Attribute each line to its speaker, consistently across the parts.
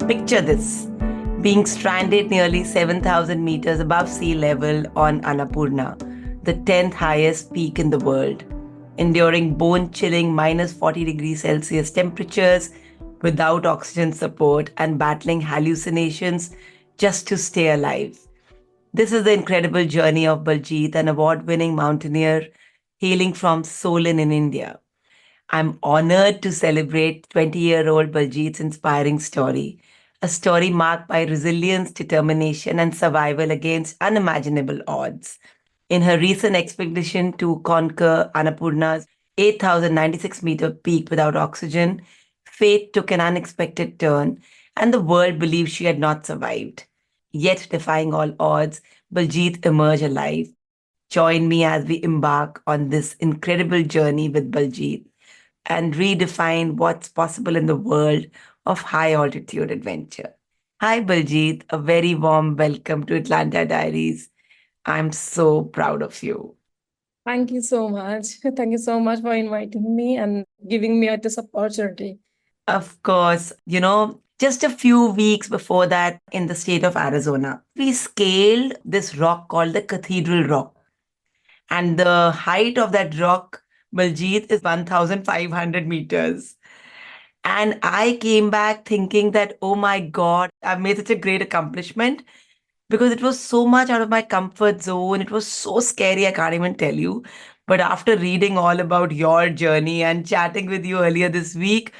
Speaker 1: Picture this, being stranded nearly 7,000 meters above sea level on Annapurna, the 10th highest peak in the world, enduring bone chilling minus 40 degrees Celsius temperatures without oxygen support and battling hallucinations just to stay alive. This is the incredible journey of Baljeet, an award winning mountaineer hailing from Solan in India. I'm honored to celebrate 20-year-old Baljeet's inspiring story, a story marked by resilience, determination, and survival against unimaginable odds. In her recent expedition to conquer Annapurna's 8,096-meter peak without oxygen, fate took an unexpected turn, and the world believed she had not survived. Yet, defying all odds, Baljeet emerged alive. Join me as we embark on this incredible journey with Baljeet and redefine what's possible in the world of high altitude adventure. Hi, Baljeet. A very warm welcome to Atlanta Diaries. I'm so proud of you.
Speaker 2: Thank you so much. Thank you so much for inviting me and giving me this opportunity.
Speaker 1: Of course, just a few weeks before that in the state of Arizona, we scaled this rock called the Cathedral Rock. And the height of that rock, Baljeet, is 1,500 meters. And I came back thinking that, oh my God, I've made such a great accomplishment because it was so much out of my comfort zone. It was so scary, I can't even tell you. But after reading all about your journey and chatting with you earlier this week,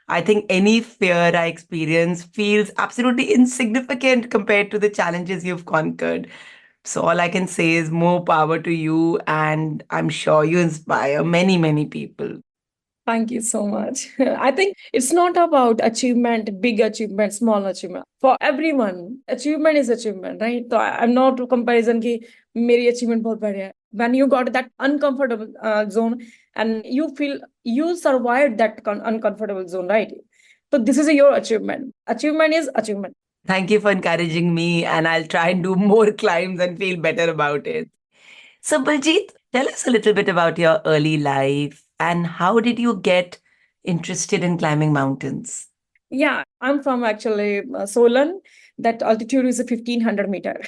Speaker 1: I think any fear I experience feels absolutely insignificant compared to the challenges you've conquered. So all I can say is more power to you, and I'm sure you inspire many, many people.
Speaker 2: Thank you so much. I think it's not about achievement, big achievement, small achievement. For everyone, achievement is achievement, right? So I'm not to comparison ki meri achievement bahut badi hai. When you got that uncomfortable zone and you feel you survived that uncomfortable zone, right? So this is your achievement. Achievement is achievement.
Speaker 1: Thank you for encouraging me, and I'll try and do more climbs and feel better about it. So, Baljeet, tell us a little bit about your early life and how did you get interested in climbing mountains?
Speaker 2: Yeah, I'm from actually Solan. That altitude is a 1500 meter.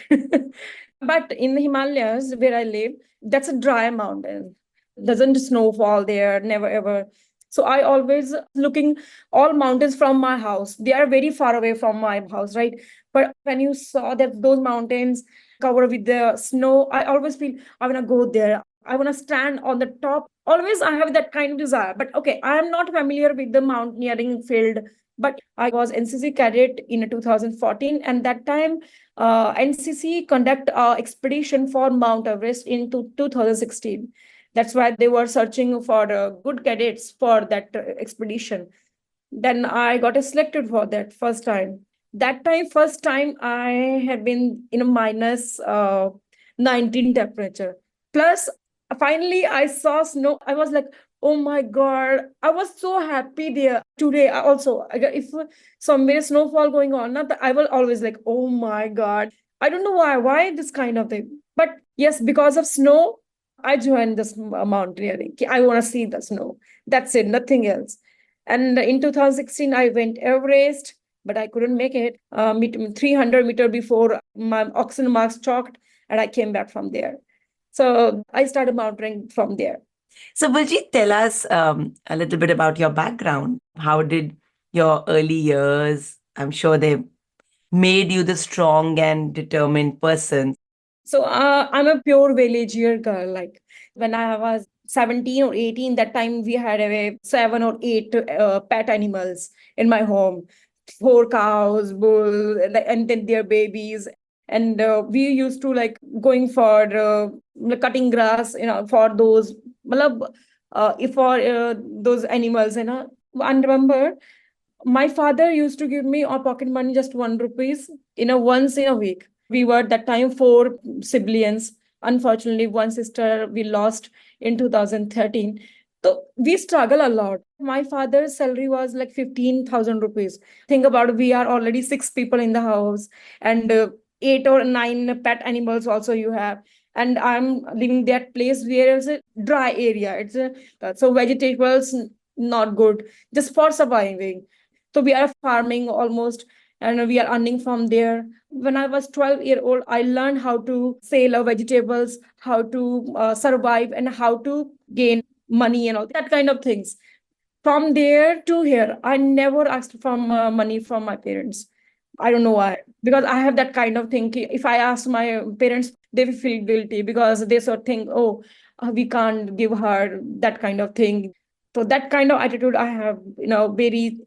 Speaker 2: But in the Himalayas where I live, that's a dry mountain. Doesn't snowfall there, never ever. So I always looking all mountains from my house. They are very far away from my house, right? But when you saw that those mountains covered with the snow, I always feel I wanna go there. I wanna stand on the top. Always I have that kind of desire. But okay, I am not familiar with the mountaineering field, but I was NCC cadet in 2014, and that time NCC conduct expedition for Mount Everest in 2016. That's why they were searching for good cadets for that expedition. Then I got selected for that first time. That time, first time I had been in a minus 19 temperature. Plus, finally, I saw snow. I was like, oh my God. I was so happy there today. Also, if some snowfall going on, not that I will always like, oh my God. I don't know why this kind of thing. But yes, because of snow, I joined this mountaineering. I want to see the snow. That's it, nothing else. And in 2016, I went Everest, but I couldn't make it. 300 meter before my oxygen marks chalked, and I came back from there. So I started mountaineering from there.
Speaker 1: So, Baljeet, tell us a little bit about your background. How did your early years, I'm sure they made you the strong and determined person?
Speaker 2: So I'm a pure villager girl. Like when I was 17 or 18, that time we had a 7 or 8 pet animals in my home. 4 cows, bull, and then their babies. And we used to like going for cutting grass, for those, if for those animals, And remember, my father used to give me a pocket money, just 1 rupees, once in a week. We were that time 4 siblings. Unfortunately, one sister we lost in 2013. So we struggle a lot. My father's salary was like 15,000 rupees. Think about it, we are already 6 people in the house, and 8 or 9 pet animals also you have. And I'm living that place where it's a dry area. So vegetables not good, just for surviving. So we are farming almost and we are earning from there. When I was 12-year-old, I learned how to sell vegetables, how to survive, and how to gain money and all that kind of things. From there to here, I never asked for money from my parents. I don't know why. Because I have that kind of thinking. If I ask my parents, they will feel guilty because they sort of think, oh, we can't give her that kind of thing. So that kind of attitude I have, very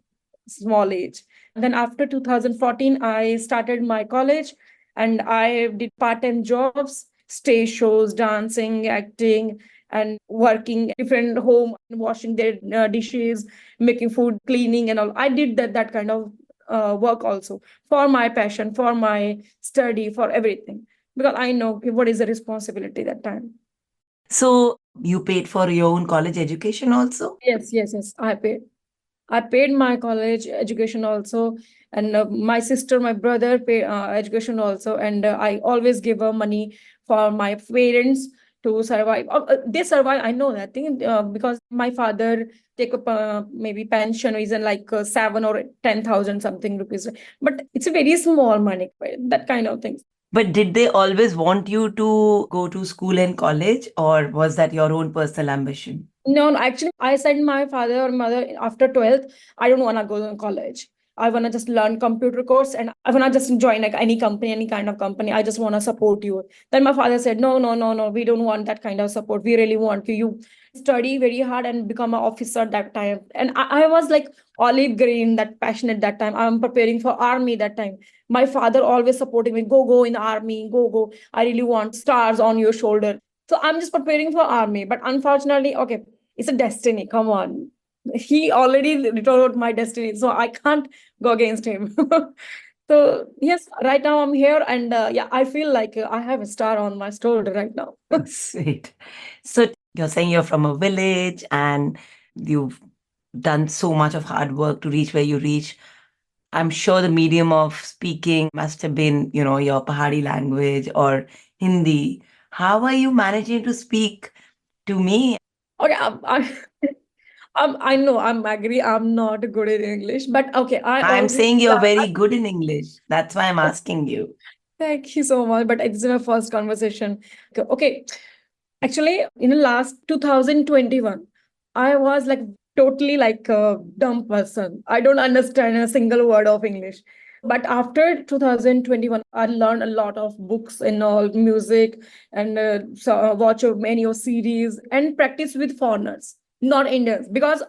Speaker 2: small age. Then after 2014, I started my college and I did part-time jobs, stage shows, dancing, acting, and working different home, washing their dishes, making food, cleaning, and all. I did that kind of work also for my passion, for my study, for everything, because I know what is the responsibility that time.
Speaker 1: So you paid for your own college education also?
Speaker 2: Yes. I paid my college education also, and my sister, my brother pay education also, and I always give money for my parents to survive. They survive. I know that thing because my father take up maybe pension reason like 7 or 10,000 something rupees, but it's a very small money, right? That kind of things.
Speaker 1: But did they always want you to go to school and college, or was that your own personal ambition?
Speaker 2: No, actually, I said my father or mother after 12th, I don't want to go to college. I want to just learn computer course and I want to just join like any company, any kind of company. I just want to support you. Then my father said, no. We don't want that kind of support. We really want you study very hard and become an officer that time. And I was like olive green, that passionate that time. I'm preparing for army that time. My father always supporting me, go in the army, go. I really want stars on your shoulder. So I'm just preparing for army. But unfortunately, okay, it's a destiny. Come on. He already wrote my destiny. So I can't go against him. So yes, right now I'm here and yeah, I feel like I have a star on my shoulder right now.
Speaker 1: Sweet. So you're saying you're from a village and you've done so much of hard work to reach where you reach. I'm sure the medium of speaking must have been, your Pahari language or Hindi. How are you managing to speak to me?
Speaker 2: Okay, I know I'm agree. I'm not good in English, but okay, I
Speaker 1: I'm
Speaker 2: always
Speaker 1: saying you're very good in English. That's why I'm asking you.
Speaker 2: thank you so much. But it's my first conversation. Okay. Actually, in the last 2021, I was like totally like a dumb person. I don't understand a single word of English. But after 2021, I learned a lot of books and all music and watch many of series and practice with foreigners, not Indians. Because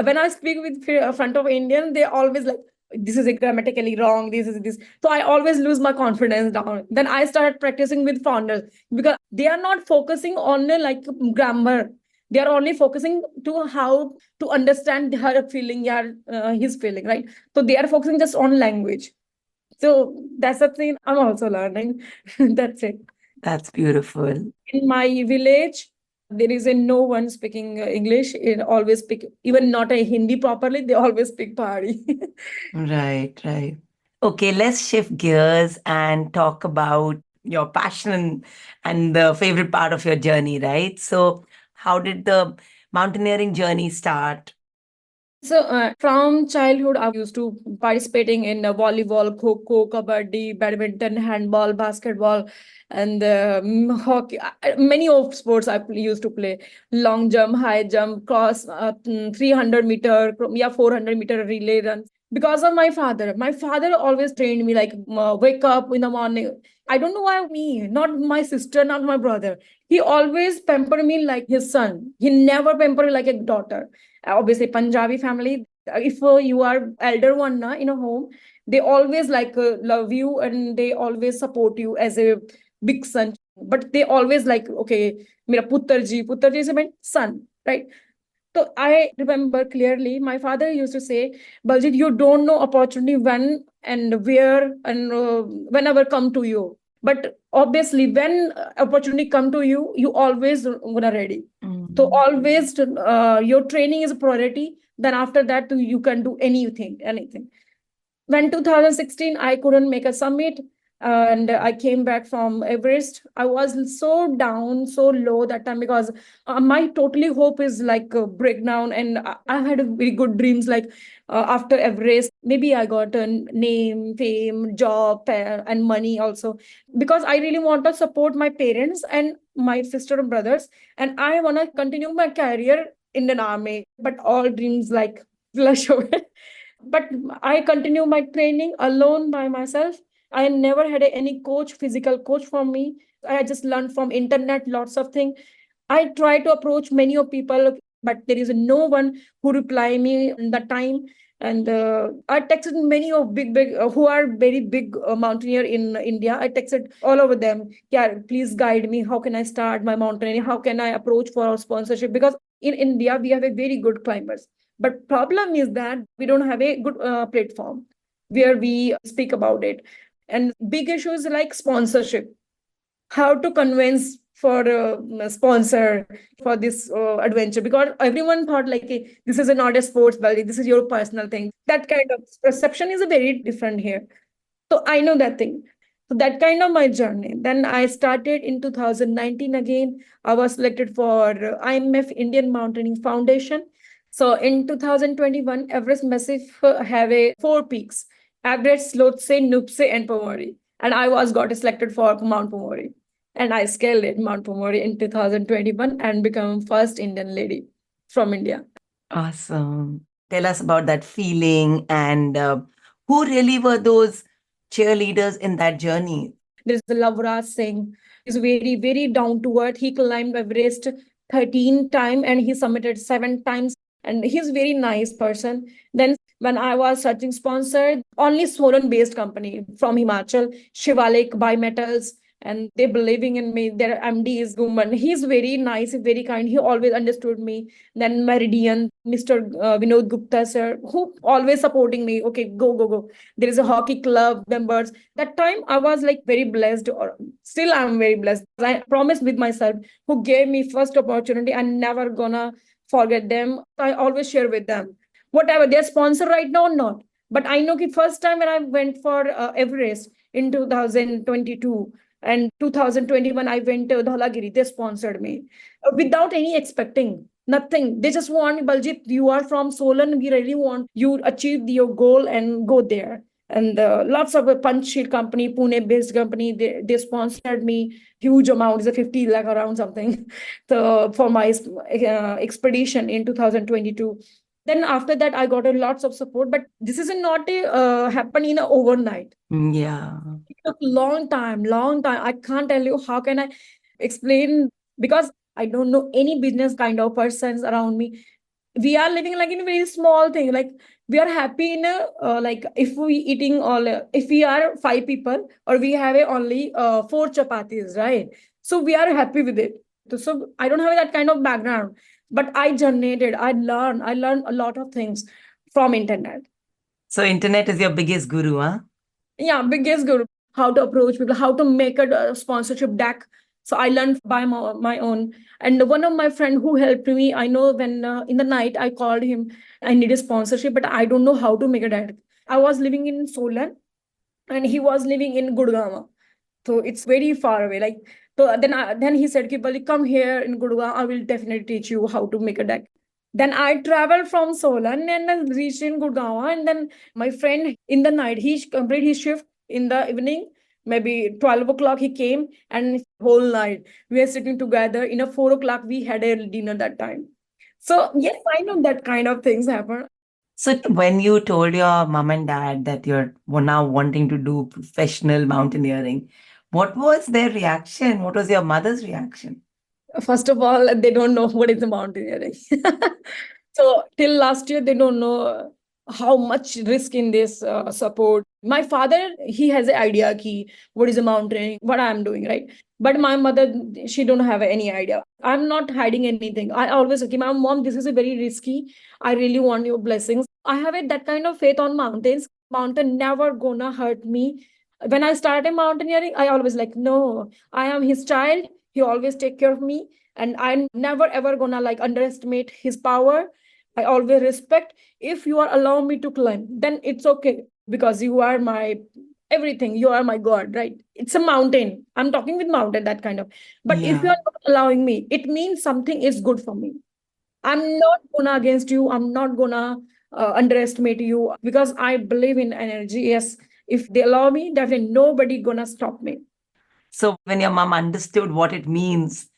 Speaker 2: when I speak with front of Indian, they always like, this is grammatically wrong, this is this. So I always lose my confidence down. Then I started practicing with foreigners because they are not focusing on like grammar. They are only focusing to how to understand her feeling, his feeling, right? So they are focusing just on language. So that's the thing I'm also learning. That's it.
Speaker 1: That's beautiful.
Speaker 2: In my village, there is no one speaking English. It always speak, even not a Hindi properly, they always speak Pahari.
Speaker 1: Right. Okay, let's shift gears and talk about your passion and the favorite part of your journey, right? So, how did the mountaineering journey start?
Speaker 2: So from childhood, I used to participating in volleyball, kho, kabaddi, badminton, handball, basketball, and hockey. Many of sports used to play. Long jump, high jump, cross, 300 meter, 400 meter relay run. Because of my father always trained me like wake up in the morning. I don't know why me, not my sister, not my brother. He always pampered me like his son. He never pampered like a daughter. Obviously Punjabi family, if you are elder one in a home, they always like love you and they always support you as a big son, but they always like, okay, mera putter ji se meant son, right? So I remember clearly my father used to say, Baljit, you don't know opportunity when and where and whenever come to you. But obviously, when opportunity come to you, you always gonna ready. So always your training is a priority. Then after that, you can do anything. When 2016, I couldn't make a summit. And I came back from Everest. I was so down, so low that time because my totally hope is like a breakdown. And I had a very good dreams like after Everest, maybe I got a name, fame, job, and money also. Because I really want to support my parents and my sister and brothers. And I want to continue my career in an army. But all dreams like flush away. But I continue my training alone by myself. I never had any coach, physical coach for me. I just learned from internet lots of things. I try to approach many of people, but there is no one who reply me in that time. And I texted many of big who are very big mountaineer in India. I texted all over them. Yeah, please guide me. How can I start my mountaineering? How can I approach for sponsorship? Because in India we have a very good climbers, but problem is that we don't have a good platform where we speak about it. And big issues like sponsorship, how to convince for a sponsor for this adventure, because everyone thought like, "Hey, this is not a sports buddy, this is your personal thing." That kind of perception is a very different here. So I know that thing. So that kind of my journey. Then I started in 2019 again. I was selected for IMF Indian Mountaineering Foundation. So in 2021, Everest Massif have a four peaks: Everest, Lhotse, Nupse, and Pumori. And I was got selected for Mount Pumori. And I scaled it, Mount Pumori, in 2021 and become first Indian lady from India.
Speaker 1: Awesome. Tell us about that feeling and who really were those cheerleaders in that journey?
Speaker 2: There's the Lavraj Singh. He's very down to earth. He climbed Everest 13 times and he submitted 7 times. And he's very nice person. Then when I was searching sponsor, only Solan based company from Himachal, Shivalik Bimetals, and they believing in me. Their MD is Guman. He's very nice, very kind. He always understood me. Then Meridian, Mr. Vinod Gupta sir, who always supporting me. Okay, go. There is a hockey club members. That time I was like very blessed, or still I'm very blessed. I promised with myself, who gave me first opportunity, I'm never gonna forget them. I always share with them whatever they're sponsor right now or not. But I know the first time when I went for Everest in 2022 and 2021 I went to Dhaulagiri, they sponsored me without any expecting nothing. They just want, Baljeet, you are from Solan, we really want you achieve your goal and go there. And lots of a punch sheet company, Pune based company, they sponsored me huge amount, is a 50 lakh around something. So for my expedition in 2022. Then after that I got a lots of support, but this is not a happen in a overnight.
Speaker 1: Yeah.
Speaker 2: It took long time. I can't tell you how can I explain, because I don't know any business kind of persons around me. We are living like in a very small thing. Like we are happy in a like if we eating all if we are 5 people or we have a only 4 chapatis, right? So we are happy with it. So I don't have that kind of background, but I learned a lot of things from internet.
Speaker 1: So internet is your biggest guru, huh?
Speaker 2: Yeah, biggest guru. How to approach people, how to make a sponsorship deck. So I learned by my own. And one of my friend who helped me, I know when in the night I called him, I need a sponsorship, but I don't know how to make a deck. I was living in Solan and he was living in Gurgaon. So it's very far away. Like, so then he said, Kibali, come here in Gurgaon. I will definitely teach you how to make a deck. Then I traveled from Solan and then reached in Gurgaon. And then my friend in the night, he completed his shift in the evening, maybe 12 o'clock he came, and whole night we were sitting together. In a 4 o'clock, we had a dinner that time. So yes, I know that kind of things happen.
Speaker 1: So when you told your mom and dad that you're now wanting to do professional mountaineering, what was their reaction? What was your mother's reaction?
Speaker 2: First of all, they don't know what is the mountaineering. So till last year, they don't know how much risk in this support. My father, he has an idea key, what is a mountaineering, what I'm doing, right? But my mother, she don't have any idea. I'm not hiding anything. I always okay, my mom, this is a very risky. I really want your blessings. I have that kind of faith on mountains. Mountain never gonna hurt me. When I started mountaineering, I always like, no, I am his child. He always take care of me, and I'm never ever gonna like underestimate his power. I always respect. If you are allow me to climb, then it's okay because you are my everything. You are my God, right? It's a mountain. I'm talking with mountain, that kind of. But if you
Speaker 1: Yeah.
Speaker 2: are not allowing me, it means something is good for me. I'm not gonna against you. I'm not gonna underestimate you because I believe in energy. Yes, if they allow me, definitely nobody gonna stop me.
Speaker 1: So when your mom understood what it means,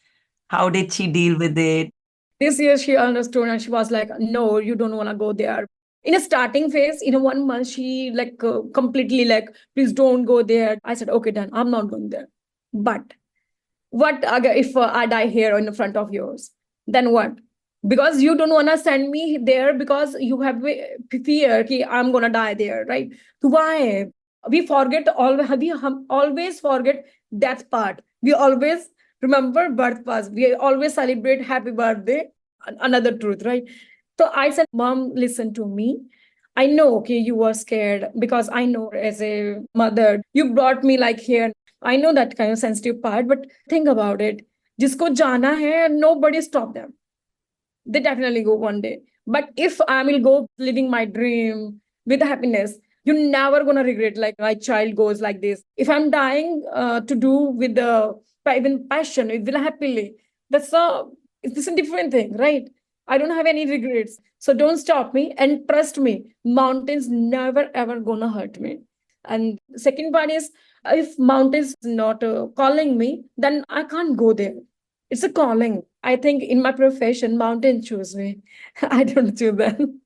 Speaker 1: how did she deal with it?
Speaker 2: This year she understood and she was like, "No, you don't wanna go there." In a starting phase, in a 1 month, she like completely like, "Please don't go there." I said, "Okay, done. I'm not going there." But what if I die here in front of yours? Then what? Because you don't want to send me there because you have fear that I'm going to die there, right? So why? We forget all, we always forget that part. We always remember birth pass. We always celebrate happy birthday. Another truth, right? So I said, Mom, listen to me. I know, okay, you were scared because I know as a mother, you brought me like here. I know that kind of sensitive part, but think about it. Jisko jana hai, nobody stop them. They definitely go one day. But if I will go living my dream with happiness, you're never gonna regret like my child goes like this. If I'm dying to do with the even passion, with will happily, that's a it's a different thing, right? I don't have any regrets. So don't stop me and trust me, mountains never ever gonna hurt me. And second part is if mountains not calling me, then I can't go there. It's a calling. I think in my profession, mountain choose me. I don't choose them.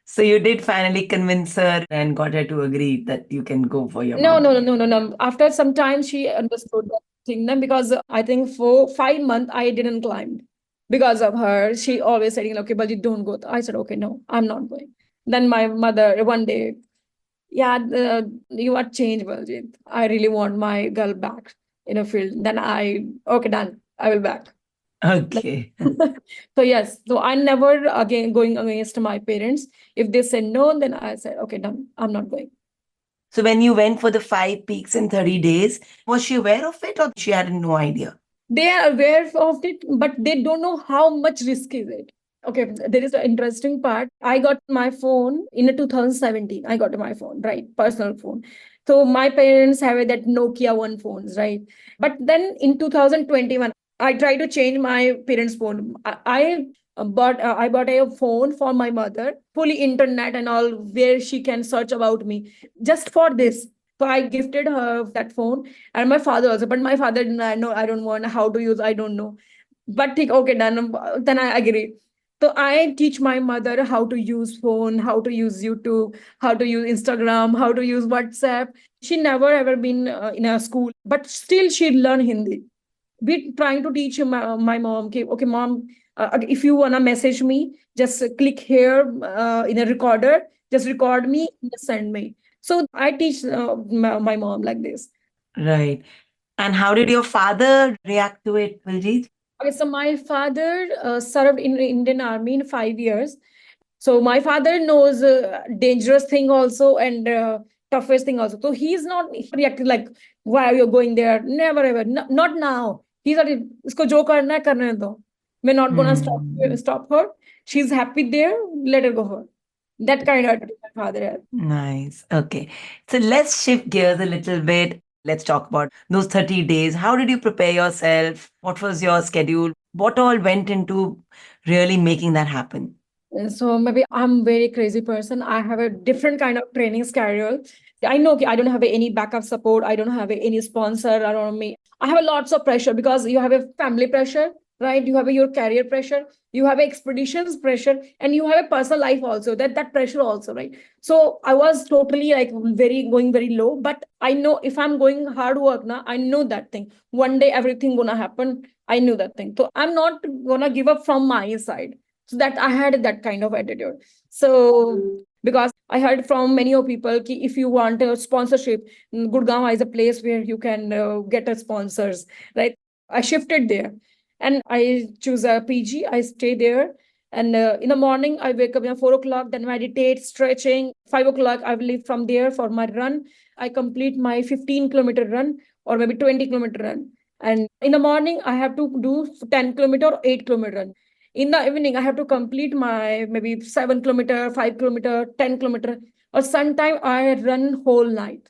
Speaker 1: So you did finally convince her and got her to agree that you can go for your
Speaker 2: No, no, no,
Speaker 1: mountain.
Speaker 2: no, no, no. After some time, she understood that thing then because I think for 5 months I didn't climb because of her. She always saying, "Okay, but you don't go." I said, "Okay, no, I'm not going." Then my mother one day, yeah, you are changed, Baljeet. I really want my girl back in a field. Then okay, done. I will back.
Speaker 1: Okay.
Speaker 2: So yes, so I never again going against my parents. If they said no, then I said, okay, done. I'm not going.
Speaker 1: So when you went for the 5 peaks in 30 days, was she aware of it or she had no idea?
Speaker 2: They are aware of it, but they don't know how much risk is it. Okay, there is an interesting part. I got my phone in 2017. I got my phone, right? Personal phone. So my parents have that Nokia one phones, right? But then in 2021, I tried to change my parents' phone. I bought a phone for my mother, fully internet and all, where she can search about me, just for this. So I gifted her that phone and my father also. But my father didn't. I know I don't want how to use. I don't know. But okay, done. Then I agree. So I teach my mother how to use phone, how to use YouTube, how to use Instagram, how to use WhatsApp. She never ever been in a school, but still she learn Hindi. We trying to teach my mom. Okay, mom, if you wanna message me, just click here in a recorder. Just record me, and send me. So I teach my mom like this.
Speaker 1: Right. And how did your father react to it, Viljit?
Speaker 2: Okay, so my father served in the Indian Army in 5 years. So my father knows dangerous thing also and toughest thing also. So he's not reacting like, why are you going there? Never ever. Not now. He's not. Isko jo karna hai, karne do. We're not gonna
Speaker 1: Hmm.
Speaker 2: stop her. She's happy there. Let her go. Her. That kind of attitude my father has.
Speaker 1: Nice. Okay. So let's shift gears a little bit. Let's talk about those 30 days. How did you prepare yourself? What was your schedule? What all went into really making that happen?
Speaker 2: So maybe I'm very crazy person. I have a different kind of training schedule. I know I don't have any backup support. I don't have any sponsor around me. I have a lots of pressure because you have a family pressure, right? You have your career pressure, you have expeditions pressure, and you have a personal life also. That pressure also, right? So I was totally like very going very low. But I know if I'm going hard work now, I know that thing. One day everything gonna happen. I knew that thing. So I'm not gonna give up from my side. So that I had that kind of attitude. So because I heard from many of people ki if you want a sponsorship, Gurgaon is a place where you can get a sponsors, right? I shifted there and I choose a PG. I stay there. And in the morning, I wake up at 4 o'clock, then meditate, stretching. 5 o'clock, I will leave from there for my run. I complete my 15-kilometer run or maybe 20-kilometer run. And in the morning, I have to do 10-kilometer or 8-kilometer run. In the evening, I have to complete my maybe 7-kilometer, 5-kilometer, 10-kilometer, or sometime I run whole night.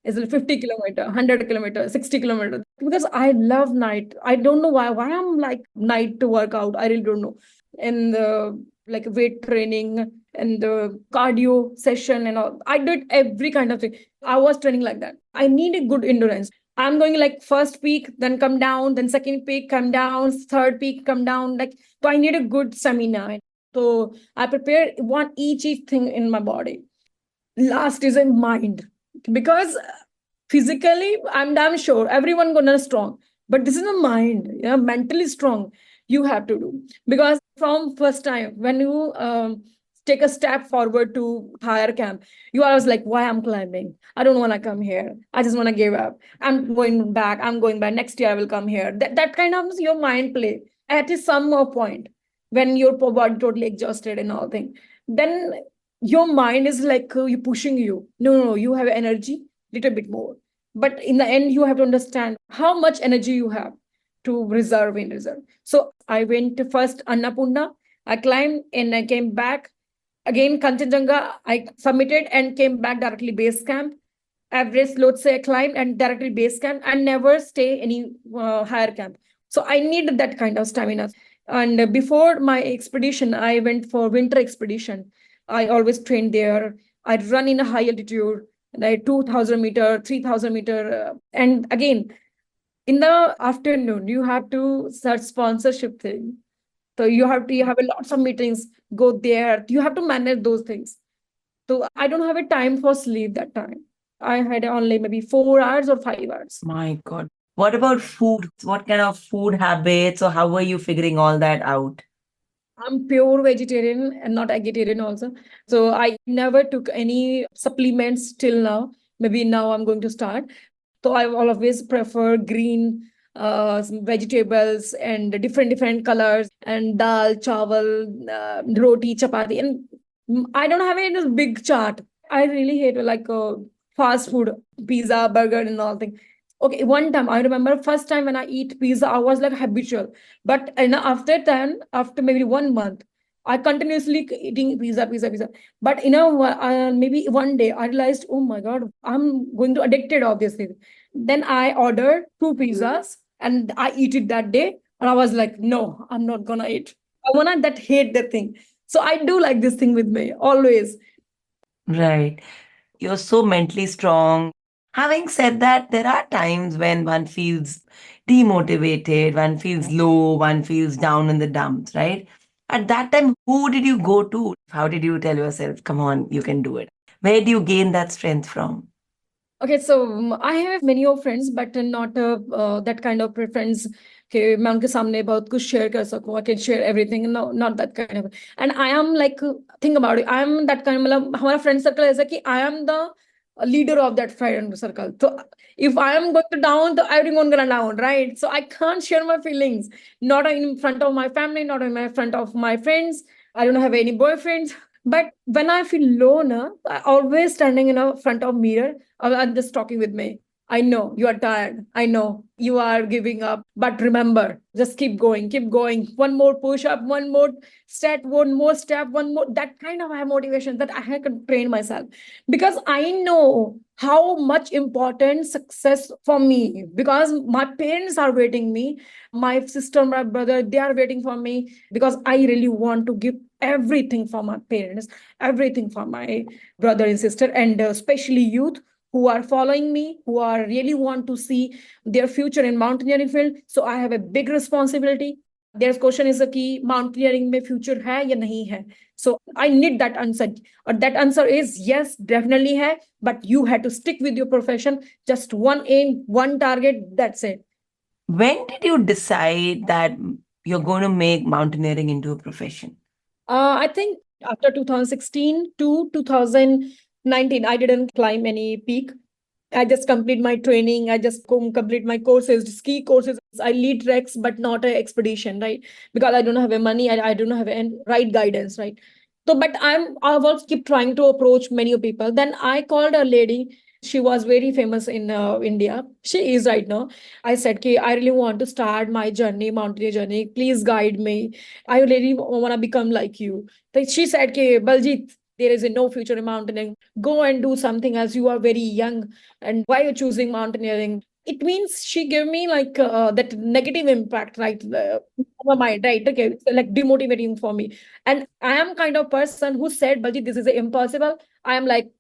Speaker 2: It's like 50 kilometer, 100 kilometer, 60 kilometer. Because I love night. I don't know why I'm like night to work out. I really don't know. And the like weight training and the cardio session and all. I did every kind of thing. I was training like that. I needed good endurance. I'm going like first peak, then come down, then second peak, come down, third peak, come down. Like, so I need a good stamina. So I prepare one each thing in my body. Last is a mind, because physically I'm damn sure everyone gonna strong, but this is a mind, mentally strong. You have to do, because from first time when you take a step forward to higher camp, you are always like, why I'm climbing? I don't want to come here. I just want to give up. I'm going back. I'm going back. Next year I will come here. That kind of your mind play at some point when your body totally exhausted and all thing. Then your mind is like you pushing you. No, you have energy, little bit more. But in the end, you have to understand how much energy you have to reserve in reserve. So I went to first Annapurna. I climbed and I came back. Again, Kanchenjunga, I submitted and came back directly base camp. Everest, Lhotse, I climbed and directly base camp and never stay any higher camp. So I need that kind of stamina. And before my expedition, I went for winter expedition. I always trained there. I run in a high altitude, like 2,000 meter, 3,000 meter. And again, in the afternoon, you have to search sponsorship thing. So you have a lots of meetings, go there. You have to manage those things. So I don't have a time for sleep that time. I had only maybe 4 hours or 5 hours.
Speaker 1: My God. What about food? What kind of food habits or how were you figuring all that out?
Speaker 2: I'm pure vegetarian and not vegetarian also. So I never took any supplements till now. Maybe now I'm going to start. So I always prefer green vegetables and different colors and dal, chawal, roti, chapati. And I don't have any big chart. I really hate like fast food, pizza, burger, and all things. Okay, one time I remember first time when I eat pizza, I was like habitual. But after then, after maybe 1 month, I continuously eating pizza. But maybe one day I realized, oh my God, I'm going to addicted of this thing. Then I ordered 2 pizzas and I eat it that day. And I was like, no, I'm not gonna eat. I wanna that hate that thing. So I do like this thing with me always.
Speaker 1: Right. You're so mentally strong. Having said that, there are times when one feels demotivated, one feels low, one feels down in the dumps, right? At that time, who did you go to? How did you tell yourself, come on, you can do it? Where do you gain that strength from?
Speaker 2: Okay, so I have many of friends, but not that kind of friends कि मैं उनके सामने बहुत कुछ share कर सकूं. I can share everything. No, not that kind of. And I am like, think about it. I am that kind. मतलब हमारा friend circle ऐसा कि I am the leader of that friend circle. So if I am going to down, तो everyone gonna down, right? So I can't share my feelings, not in front of my family, not in my front of my friends. I don't have any boyfriends. But when I feel low, I always standing in a front of mirror. I'm just talking with me. I know you are tired. I know you are giving up. But remember, just keep going, keep going. One more push up, one more step, one more step, one more. That kind of motivation that I can train myself, because I know how much important success for me, because my parents are waiting me, my sister, my brother, they are waiting for me, because I really want to give everything for my parents, everything for my brother and sister, and especially youth who are following me, who are really want to see their future in mountaineering field. So I have a big responsibility. Their question is कि mountaineering में future है या नहीं है. So I need that answer. Or that answer is yes, definitely है. But you have to stick with your profession. Just one aim, one target. That's it.
Speaker 1: When did you decide that you're going to make mountaineering into a profession?
Speaker 2: I think after 2016 to 2019, I didn't climb any peak. I just complete my training. I just complete my courses, ski courses. I lead treks, but not an expedition, right? Because I don't have a money. I don't have a right guidance, right? So, but I was keep trying to approach many people. Then I called a lady. She was very famous in India. She is right now. I said, "Okay, I really want to start my journey, mountaineer journey. Please guide me. I really want to become like you." Then she said, "Okay, Baljeet, there is a no future in mountaineering. Go and do something else. You are very young. And why you're choosing mountaineering? It means she gave me like that negative impact, right? Over my mind, right? Okay, it's like demotivating for me. And I am kind of person who said, Baljeet, this is impossible. I am like,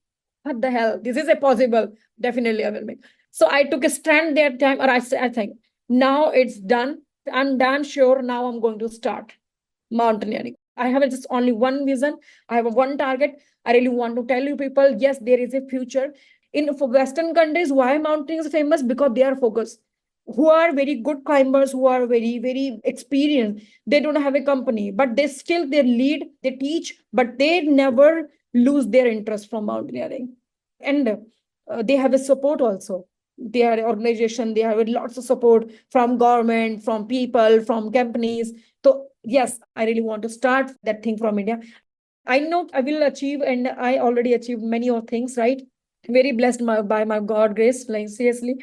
Speaker 2: what the hell? This is a possible. Definitely, I will make. So I took a stand that time, or I think now it's done. I'm damn sure now I'm going to start mountaineering. I have just only one vision. I have one target. I really want to tell you people, yes, there is a future. In for Western countries, why mountain is famous? Because they are focused. Who are very good climbers, who are very, very experienced. They don't have a company, but they lead, they teach, but they never lose their interest from mountaineering. And they have a support also. They are organization, they have lots of support from government, from people, from companies. So yes, I really want to start that thing from India. I know I will achieve, and I already achieved many of things, right? Very blessed by my God grace, like seriously.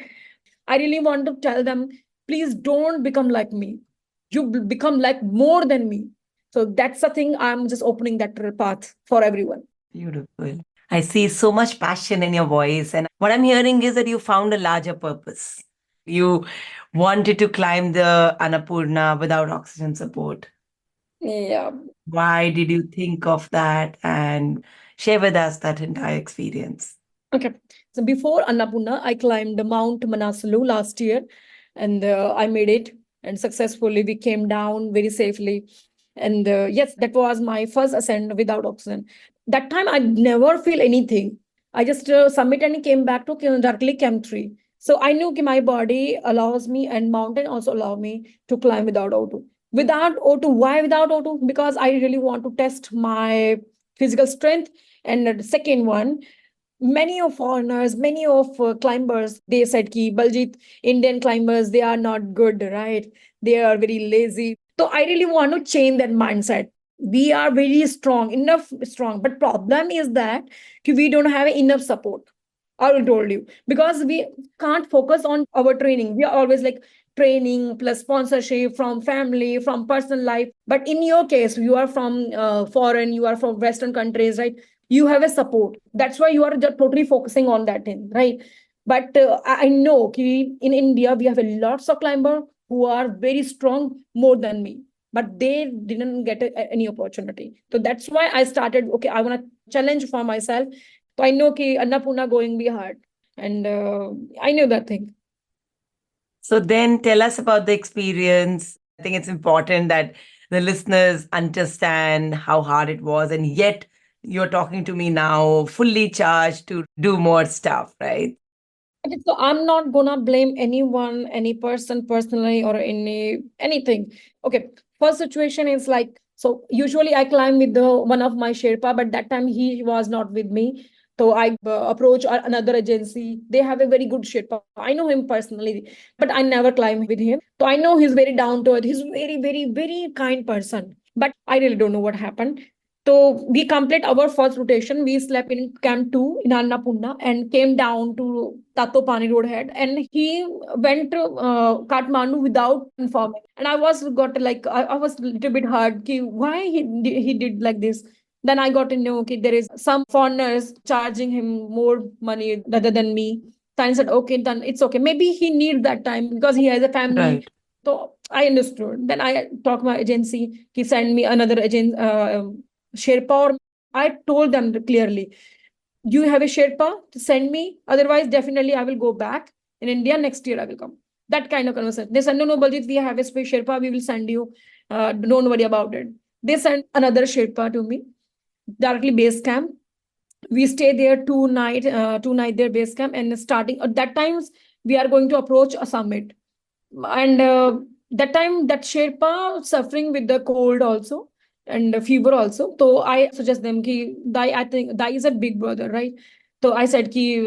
Speaker 2: I really want to tell them, please don't become like me. You become like more than me. So that's the thing. I'm just opening that path for everyone.
Speaker 1: Beautiful. I see so much passion in your voice. And what I'm hearing is that you found a larger purpose. You wanted to climb the Annapurna without oxygen support.
Speaker 2: Yeah.
Speaker 1: Why did you think of that? And share with us that entire experience.
Speaker 2: Okay. So before Annapurna, I climbed Mount Manasalu last year, and I made it, and successfully we came down very safely. And yes, that was my first ascent without oxygen. That time I never feel anything. I just submitted and came back to directly Camp 3. So I knew my body allows me, and mountain also allow me to climb without O2. Without O2, why without O2? Because I really want to test my physical strength. And the second one, many of foreigners, many of climbers, they said ki Baljeet, Indian climbers, they are not good, right? They are very lazy. So I really want to change that mindset. We are very strong, enough strong, but problem is that we don't have enough support. I will told you, because we can't focus on our training. We are always like training plus sponsorship from family, from personal life. But in your case, you are from foreign, you are from Western countries, right? You have a support. That's why you are just totally focusing on that thing, right? But I know in India we have a lots of climber who are very strong, more than me, but they didn't get any opportunity. So that's why I started, okay, I want to challenge for myself. So I know ki Annapurna going be hard, and I knew that thing.
Speaker 1: So then tell us about the experience. I think it's important that the listeners understand how hard it was, and yet you're talking to me now fully charged to do more stuff, right?
Speaker 2: Okay, so I'm not gonna blame anyone, any person personally, or anything. Okay, first situation is like, so usually I climb with the one of my Sherpa, but that time he was not with me. So I approach another agency. They have a very good Sherpa. I know him personally, but I never climb with him. So I know he's very down to earth. He's very, very, very kind person. But I really don't know what happened. So we complete our first rotation. We slept in Camp 2 in Annapurna and came down to Tatopani Road head. And he went to Kathmandu without informing. And I was got like I was a little bit hurt. Ki, why he did like this? Then I got to know, okay, there is some foreigners charging him more money rather than me. So I said, okay, then it's okay. Maybe he needs that time because he has a family.
Speaker 1: Right.
Speaker 2: So I understood. Then I talked to my agency. He sent me another agent, Sherpa, or I told them clearly, you have a Sherpa to send me. Otherwise, definitely I will go back in India next year. I will come. That kind of conversation. They said, no, Baljeet, we have a space Sherpa. We will send you. Don't worry about it. They sent another Sherpa to me, directly base camp. We stay there 2 night, 2 night there base camp, and starting at that times we are going to approach a summit. And that time that Sherpa suffering with the cold also, and fever also. So I suggest them ki Dai, I think Dai is a big brother, right? So I said ki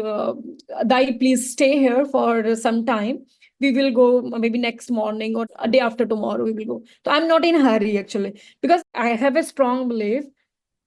Speaker 2: Dai, please stay here for some time. We will go maybe next morning or a day after tomorrow. We will go. So I'm not in a hurry actually, because I have a strong belief.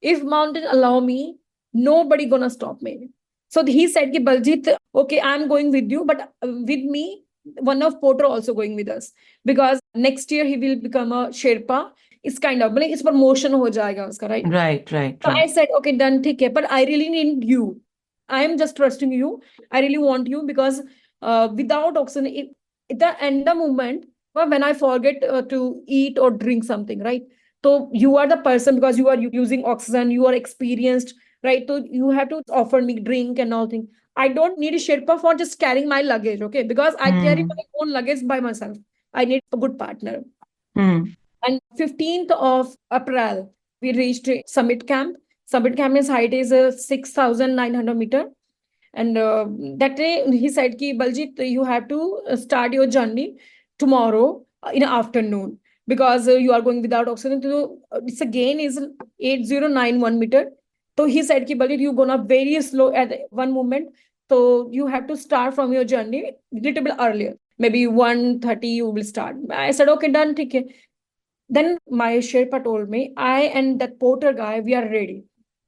Speaker 2: If mountain allow me, nobody gonna stop me. So he said ki Baljeet, okay, I'm going with you, but with me one of Porter also going with us, because next year he will become a Sherpa. It's kind of, it's promotion ho jayega uska, right?
Speaker 1: Right, right,
Speaker 2: So I
Speaker 1: right.
Speaker 2: said, okay, done, theek hai, but I really need you. I am just trusting you. I really want you because without oxygen, the end the moment when I forget to eat or drink something, right? So you are the person because you are using oxygen, you are experienced, right? So you have to offer me drink and all things. I don't need a Sherpa for just carrying my luggage, okay? Because I carry
Speaker 1: Hmm.
Speaker 2: my own luggage by myself. I need a good partner.
Speaker 1: Hmm.
Speaker 2: And 15th of April, we reached Summit Camp. Summit Camp's height is 6,900 meter. And that day he said, Ki, Baljit, you have to start your journey tomorrow in the afternoon because you are going without oxygen. So it's again is 8091 meter. So he said, Ki, Baljit, you're gonna very slow at one moment. So you have to start from your journey a little bit earlier. Maybe 1:30 you will start. I said, okay, done. Okay. Then my Sherpa told me, I and that porter guy, we are ready.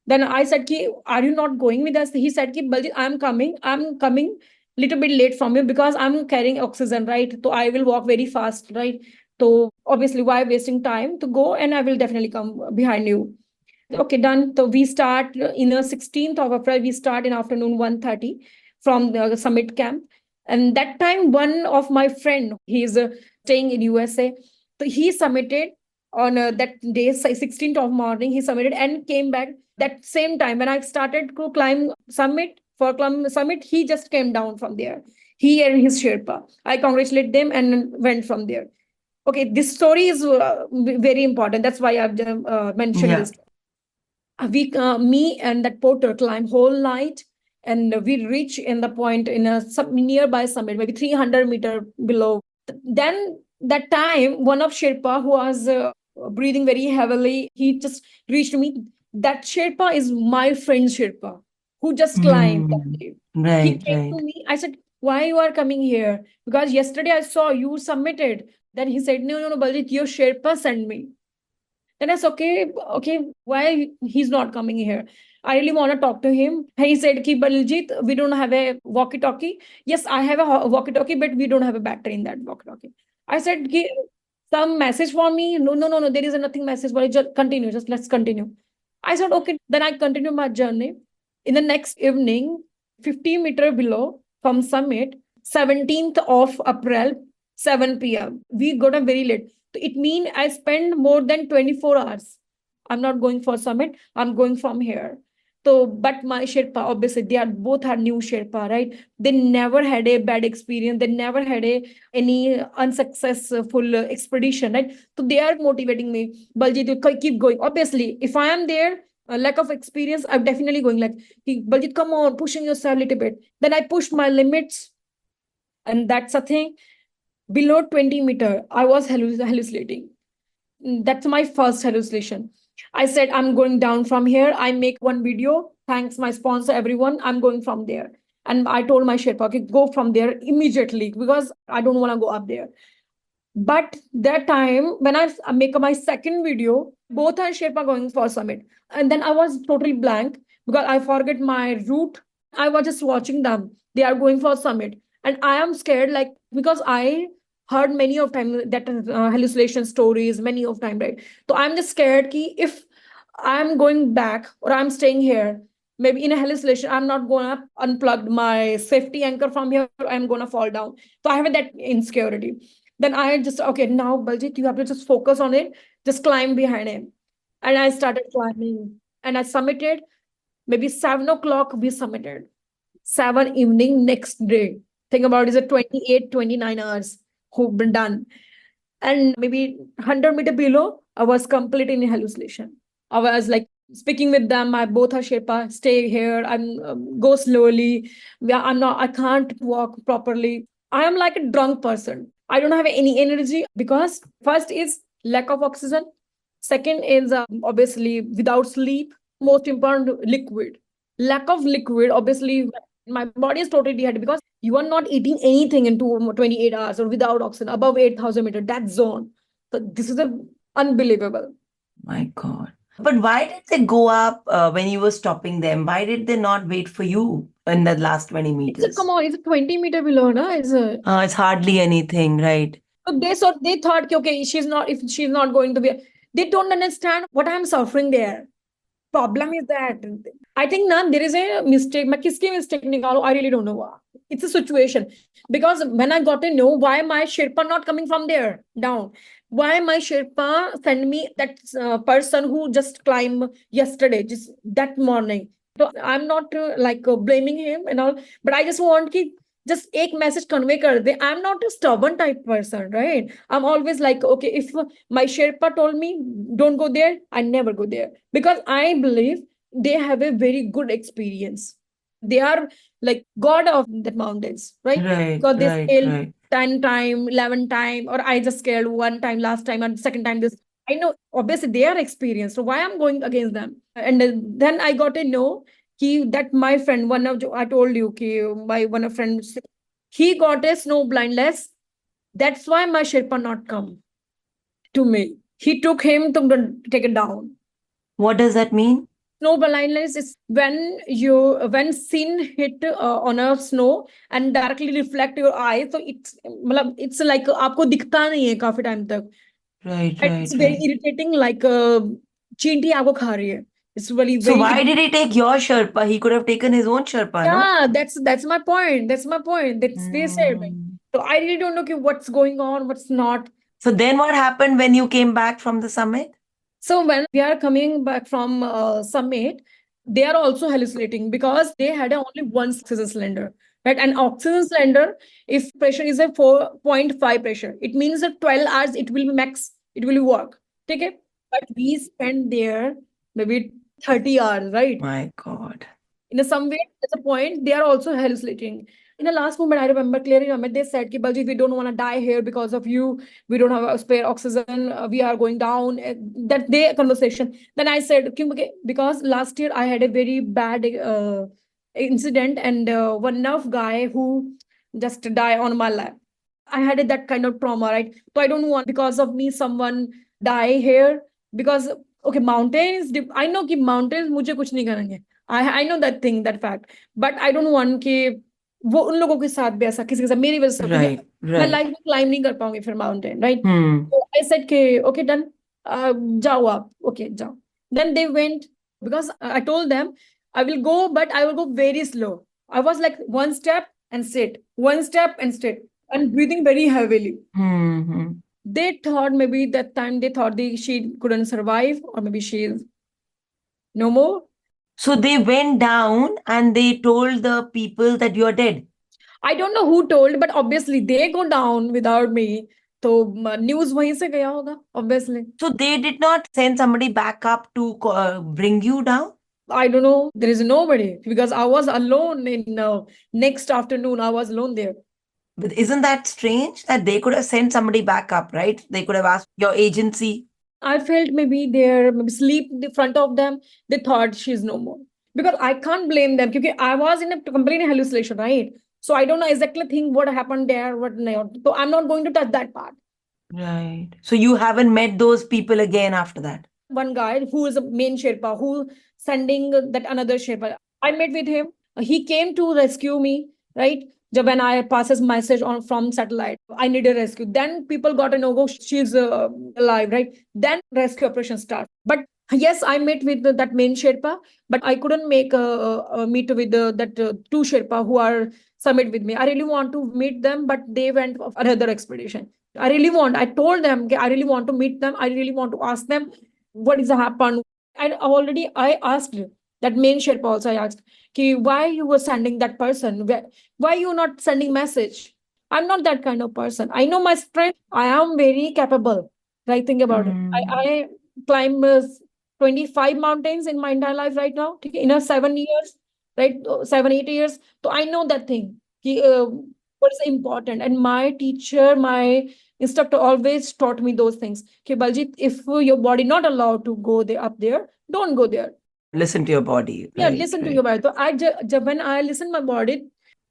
Speaker 2: Then I said, Ki, are you not going with us? He said, Ki, Baljit, I'm coming. I'm coming little bit late from you because I'm carrying oxygen, right? So I will walk very fast, right? So obviously, why wasting time to go? And I will definitely come behind you. Okay, done. So we start in the 16th of April, we start in afternoon 1:30 from the summit camp. And that time, one of my friend, he's staying in USA. So he submitted on that day, 16th of morning, he submitted and came back that same time. When I started to climb summit, for climb summit, he just came down from there. He and his Sherpa. I congratulate them and went from there. Okay, this story is very important. That's why I've mentioned
Speaker 1: Yeah.
Speaker 2: this. Me and that porter climb whole night, and we reach in the point in a nearby summit, maybe 300-meter below. Then that time, one of Sherpa who was breathing very heavily, he just reached me. That Sherpa is my friend Sherpa, who just climbed that
Speaker 1: Hmm.
Speaker 2: day. He
Speaker 1: Right,
Speaker 2: came to
Speaker 1: right.
Speaker 2: me. I said, "Why you are coming here? Because yesterday I saw you submitted." Then he said, "No, no, no, Baljit, your Sherpa sent me." Then I said, okay, okay, why he's not coming here? I really want to talk to him. He said, Ki Baljit, we don't have a walkie-talkie. Yes, I have a walkie-talkie, but we don't have a battery in that walkie-talkie. I said, Ki, some message for me? No, no, no, no, there is nothing message. But just continue, just let's continue. I said, okay. Then I continued my journey. In the next evening, 50-meter below from summit, 17th of April, 7 p.m. We got a very late. It means I spend more than 24 hours. I'm not going for summit. I'm going from here. So, but my Sherpa, obviously, they are both are new Sherpa, right? They never had a bad experience. They never had any unsuccessful expedition, right? So they are motivating me. Baljit, you keep going. Obviously, if I am there, a lack of experience, I'm definitely going like, Baljit, come on, pushing yourself a little bit. Then I pushed my limits, and that's a thing. Below 20-meter, I was hallucinating. That's my first hallucination. I said, I'm going down from here. I make one video. Thanks, my sponsor, everyone. I'm going from there. And I told my Sherpa, okay, go from there immediately because I don't want to go up there. But that time, when I make my second video, both are Sherpa going for summit. And then I was totally blank because I forget my route. I was just watching them. They are going for summit. And I am scared, like, because I heard many of time that hallucination stories, many of time, right? So I'm just scared ki if I'm going back or I'm staying here, maybe in a hallucination, I'm not gonna unplug my safety anchor from here. I'm gonna fall down. So I have that insecurity. Then I just, okay, now Baljit, you have to just focus on it, just climb behind him. And I started climbing and I submitted. Maybe 7 o'clock, we submitted. 7 evening next day. Think about it, is a 28, 29 hours who've been done. And maybe 100-meter below, I was completely in hallucination. I was like speaking with them. I both are Sherpa, stay here. I'm go slowly. Yeah, I can't walk properly. I am like a drunk person. I don't have any energy because first is lack of oxygen. Second is obviously without sleep. Most important, liquid. Lack of liquid, obviously, my body is totally dehydrated because you are not eating anything into 28 hours or without oxygen above 8,000 meters, that zone. So this is a unbelievable.
Speaker 1: My God. But why did they go up when you were stopping them? Why did they not wait for you in the last 20
Speaker 2: It's a, come
Speaker 1: meters?
Speaker 2: on, it's a 20-meter below, no? It's a,
Speaker 1: It's hardly anything, right?
Speaker 2: so they thought, okay, she's not, if she's not going to be, They don't understand what I'm suffering there. Problem is that I think now there is a mistake. मैं किसकी mistake निकालूं? I really don't know. It's a situation because when I got to know why my Sherpa not coming from there down, why my Sherpa send me that person who just climbed yesterday, just that morning. So I'm not blaming him and all, but I just want to just एक message convey कर दे. I'm not a stubborn type person, right? I'm always like, okay, if my Sherpa told me don't go there, I never go there because I believe they have a very good experience. They are like god of the mountains, right?
Speaker 1: Right,
Speaker 2: Because they
Speaker 1: right,
Speaker 2: scale
Speaker 1: right.
Speaker 2: 10 time, 11 time, or I just scaled one time last time and second time this. I know obviously they are experienced, so why I'm going against them? And then I got to know that my friend, one of I told you, my one of friends, he got a snow blindness. That's why my Sherpa not come to me. He took him to take it down.
Speaker 1: What does that mean?
Speaker 2: Snow blindness is when sun hit on a snow and directly reflect your eye. So it's like आपको दिखता नहीं है काफी time तक.
Speaker 1: Right,
Speaker 2: And it's
Speaker 1: right,
Speaker 2: very
Speaker 1: right.
Speaker 2: irritating, like चींटी आपको खा रही है. It's really
Speaker 1: So
Speaker 2: very
Speaker 1: why did he take your Sherpa? He could have taken his own Sherpa, no?
Speaker 2: yeah. That's my point. That's my point. That's they said.
Speaker 1: Mm.
Speaker 2: So I really don't know okay, what's going on, what's not.
Speaker 1: So then what happened when you came back from the summit?
Speaker 2: So when we are coming back from summit, they are also hallucinating because they had only one oxygen cylinder, right? And oxygen cylinder, if pressure is a 4.5 pressure, it means that 12 hours it will be max, it will work. Okay? But we spent there maybe 30 hours, right?
Speaker 1: My God.
Speaker 2: In some way, there's a point they are also hallucinating. In the last moment, I remember clearly, they said, Ki, Baljeet, we don't want to die here because of you. We don't have a spare oxygen. We are going down. That day conversation. Then I said, okay, because last year I had a very bad incident and one of guy who just died on my lap. I had that kind of trauma, right? So I don't want because of me someone die here because okay, mountains. I know कि mountains मुझे कुछ नहीं करेंगे. I know that thing, that fact. But I don't want कि वो उन लोगों के साथ भी ऐसा किसी के साथ मेरी वजह से क्योंकि
Speaker 1: Right,
Speaker 2: मैं
Speaker 1: right.
Speaker 2: लाइफ में क्लाइम नहीं कर पाऊंगी फिर mountain, right?
Speaker 1: Hmm.
Speaker 2: So I said कि okay done, जाओ आप, okay जाओ. Then they went because I told them I will go, but I will go very slow. I was like one step and sit, one step and sit, and breathing very heavily.
Speaker 1: Hmm.
Speaker 2: They thought maybe that time they thought she couldn't survive or maybe she's no more.
Speaker 1: So they went down and they told the people that you're dead.
Speaker 2: I don't know who told, but obviously they go down without me. So news वहीं से गया होगा, obviously.
Speaker 1: So they did not send somebody back up to bring you down?
Speaker 2: I don't know. There is nobody because I was alone in next afternoon. I was alone there.
Speaker 1: But isn't that strange that they could have sent somebody back up, right? They could have asked your agency.
Speaker 2: I felt maybe they're maybe sleep in the front of them. They thought she's no more. Because I can't blame them because I was in a complete hallucination, right? So I don't know exactly think what happened there, what not. So I'm not going to touch that part.
Speaker 1: Right. So you haven't met those people again after that?
Speaker 2: One guy who is a main Sherpa who sending that another Sherpa. I met with him. He came to rescue me, right? When I passes message on from satellite, I need a rescue. Then people got to know, oh, she's alive, right? Then rescue operation start. But yes, I met with that main Sherpa, but I couldn't make a meet with that two Sherpa who are summit with me. I really want to meet them, but they went for another expedition. I told them, okay, I really want to meet them. I really want to ask them what is happened. And already I asked that main Sherpa also, I asked, okay, why you were sending that person? Why you not sending message? I'm not that kind of person. I know my strength. I am very capable. Right? Think about it. I climb 25 mountains in my entire life right now. In a 7 years, right? 7, 8 years. So I know that thing. What is important. And my teacher, my instructor always taught me those things. Okay, Baljeet, if your body not allowed to go there up there, don't go there.
Speaker 1: Listen to your body.
Speaker 2: Yeah,
Speaker 1: Right,
Speaker 2: listen to
Speaker 1: right.
Speaker 2: your body. So when I listen my body,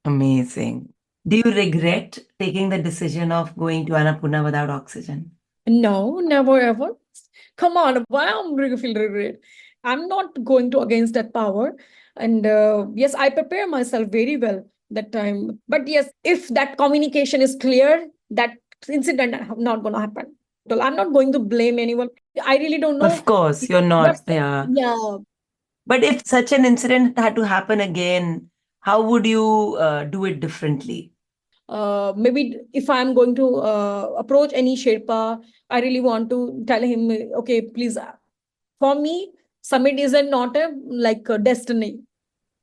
Speaker 1: Amazing. Do you regret taking the decision of going to Annapurna without oxygen?
Speaker 2: no, never ever. Come on, why I'm really feel regret? I'm not going to against that power. And yes, I prepare myself very well that time. But yes, if that communication is clear, that incident not going to happen. So I'm not going to blame anyone. I really don't know
Speaker 1: Of course, you're not.
Speaker 2: what's
Speaker 1: Yeah.
Speaker 2: yeah.
Speaker 1: But if such an incident had to happen again, how would you do it differently?
Speaker 2: Maybe if I'm going to approach any Sherpa, I really want to tell him, okay, please. For me, summit is not a like a destiny,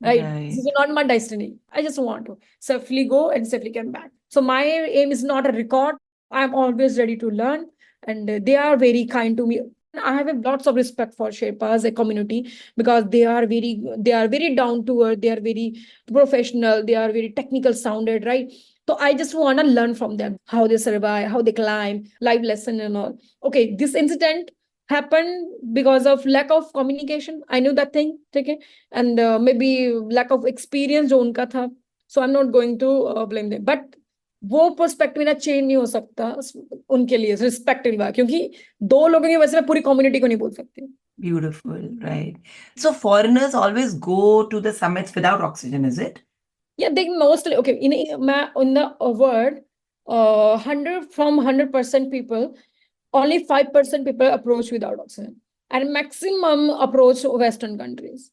Speaker 2: right? This
Speaker 1: Right.
Speaker 2: is not my destiny. I just want to safely go and safely come back. So my aim is not a record. I'm always ready to learn, and they are very kind to me. I have a lots of respect for Sherpas, a community, because they are very down to earth. They are very professional. They are very technical sounded, right? So I just want to learn from them how they survive, how they climb, life lesson and all. Okay, this incident happened because of lack of communication. I knew that thing, okay, and maybe lack of experience जो उनका था. So I'm not going to blame them. But वो perspective मेरा change नहीं हो सकता उनके लिए रिस्पेक्ट के बाद, क्योंकि दो लोगों की वजह से मैं पूरी कम्युनिटी को नहीं बोल सकती.
Speaker 1: Beautiful, right. So foreigners always go to the summits without oxygen, is it?
Speaker 2: Yeah, they mostly okay. In the word, 100% people, only 5% people approach without oxygen, and maximum approach Western countries.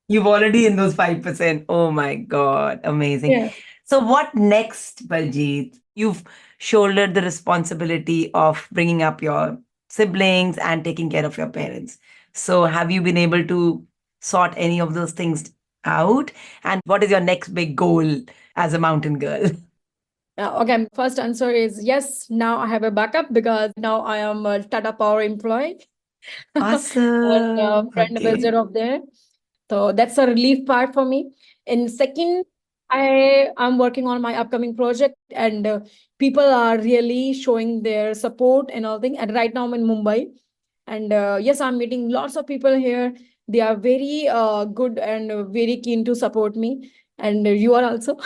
Speaker 1: You've already in those 5%. Oh my God, amazing.
Speaker 2: Yeah.
Speaker 1: So what next, Baljeet? You've shouldered the responsibility of bringing up your siblings and taking care of your parents. So have you been able to sort any of those things out? And what is your next big goal as a mountain girl?
Speaker 2: Okay, first answer is yes. Now I have a backup because now I am a Tata Power employee and
Speaker 1: Awesome.
Speaker 2: friend
Speaker 1: Okay.
Speaker 2: ambassador of there. So that's a relief part for me. And second, I am working on my upcoming project, and people are really showing their support and all thing. And right now I'm in Mumbai, and yes, I'm meeting lots of people here. They are very good and very keen to support me. And you are also.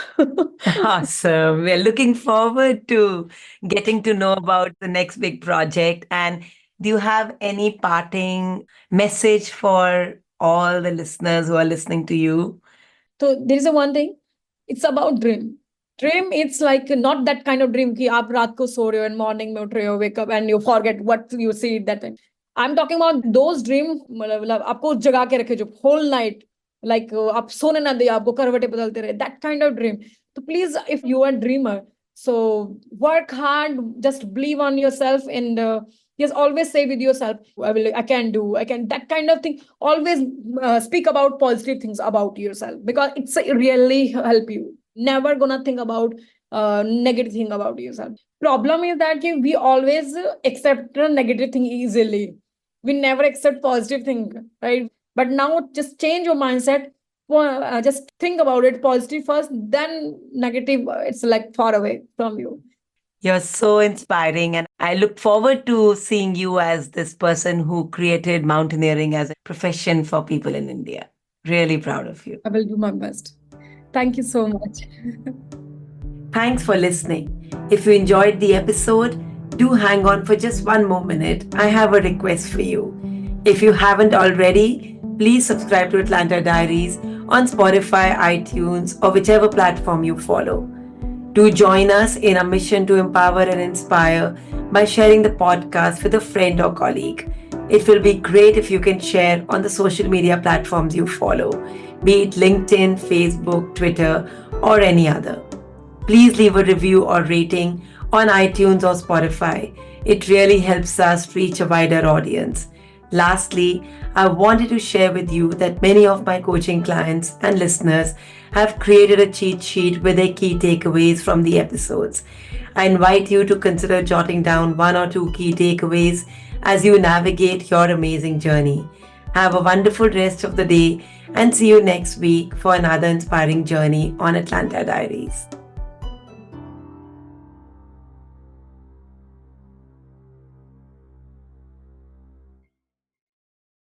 Speaker 1: Awesome. We're looking forward to getting to know about the next big project. And do you have any parting message for all the listeners who are listening to you?
Speaker 2: So there is a one thing. It's about dream. Dream, it's like not that kind of dream कि आप रात को सो रहे हो and morning में उठ रहे हो, wake up and you forget what you see that time. I'm talking about those dream मतलब आपको जगा के रखे जो whole night, like आप सोने ना दे, आपको करवटें बदलते रहे, that kind of dream. So please, if you are a dreamer, so work hard, just believe on yourself, and yes, always say with yourself, I can do, I can, that kind of thing. Always speak about positive things about yourself because it's really help you. Never gonna think about negative thing about yourself. Problem is that we always accept a negative thing easily. We never accept positive thing, right? But now just change your mindset. Just think about it positive first, then negative. It's like far away from you.
Speaker 1: You're so inspiring. And I look forward to seeing you as this person who created mountaineering as a profession for people in India. Really proud of you.
Speaker 2: I will do my best. Thank you so much.
Speaker 1: Thanks for listening. If you enjoyed the episode, do hang on for just one more minute. I have a request for you. If you haven't already, please subscribe to Atlanta Diaries on Spotify, iTunes, or whichever platform you follow. Do join us in our mission to empower and inspire by sharing the podcast with a friend or colleague. It will be great if you can share on the social media platforms you follow, be it LinkedIn, Facebook, Twitter, or any other. Please leave a review or rating on iTunes or Spotify. It really helps us reach a wider audience. Lastly, I wanted to share with you that many of my coaching clients and listeners have created a cheat sheet with their key takeaways from the episodes. I invite you to consider jotting down one or two key takeaways as you navigate your amazing journey. Have a wonderful rest of the day and see you next week for another inspiring journey on Atlanta Diaries.